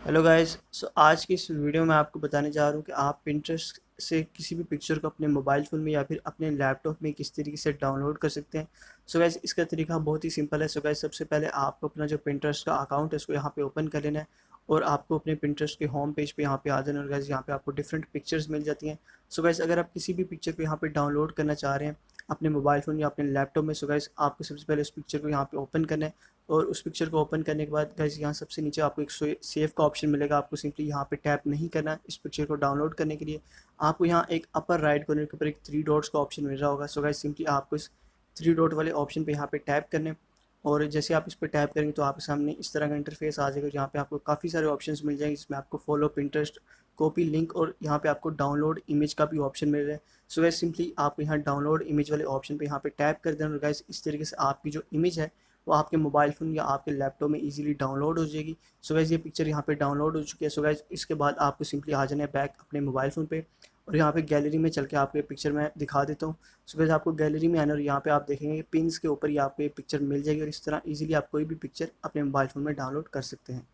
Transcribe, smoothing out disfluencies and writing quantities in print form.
Hello guys. आज की इस वीडियो में आपको बताने जा रहा हूँ कि आप पिंटरेस्ट से किसी भी पिक्चर को अपने मोबाइल फ़ोन में या फिर अपने लैपटॉप में किस तरीके से डाउनलोड कर सकते हैं। सो गाइस, इसका तरीका बहुत ही सिंपल है। सो गाइस, सबसे पहले आपको अपना जो पिंटरेस्ट का अकाउंट है उसको यहाँ पे ओपन कर लेना है और आपको अपने पिंटरेस्ट के होम पेज पे यहाँ पे आ जाना है। और गाइस, यहाँ पे आपको डिफरेंट पिक्चर्स मिल जाती हैं। सो गाइस, अगर आप किसी भी पिक्चर को यहाँ पे डाउनलोड करना चाह रहे हैं अपने मोबाइल फ़ोन या अपने लैपटॉप में, सो गाइस आपको सबसे पहले उस पिक्चर को यहाँ पे ओपन करना है। और उस पिक्चर को ओपन करने के बाद गाइस, यहाँ सबसे नीचे आपको एक सेव का ऑप्शन मिलेगा। आपको सिंपली यहाँ पे टैप नहीं करना है। इस पिक्चर को डाउनलोड करने के लिए आपको यहाँ एक अपर राइट कॉर्नर के ऊपर एक थ्री डॉट्स का ऑप्शन मिल रहा होगा। सो गाइस, सिंपली आपको इस थ्री डॉट वाले ऑप्शन पे यहाँ पे टैप करने, और जैसे आप इस पर टैप करेंगे तो आपके सामने इस तरह का इंटरफेस आ जाएगा, जहाँ पे आपको काफ़ी सारे ऑप्शंस मिल जाएंगे, जिसमें आपको फॉलो पिंटरेस्ट, कॉपी लिंक और यहाँ पे आपको डाउनलोड इमेज का भी ऑप्शन मिल रहा है। सो गाइस, सिंपली आप यहाँ डाउनलोड इमेज वाले ऑप्शन पे यहाँ पे टैप कर देना। और गाइस, इस तरीके से आपकी जो इमेज है वो आपके मोबाइल फ़ोन या आपके लैपटॉप में इजीली डाउनलोड हो जाएगी। सो गाइस, ये पिक्चर यहाँ पे डाउनलोड हो चुकी है। सो गाइस, इसके बाद आपको सिंपली आ जाना है बैक अपने मोबाइल फ़ोन पे, और यहाँ पे गैलरी में चल के आपको ये पिक्चर मैं दिखा देता हूँ। सो गाइस, आपको गैलरी में आना और यहाँ पे आप देखेंगे पिन्स के ऊपर ही आपको ये पिक्चर मिल जाएगी, और इस तरह इजीली आप कोई भी पिक्चर अपने मोबाइल फ़ोन में डाउनलोड कर सकते हैं।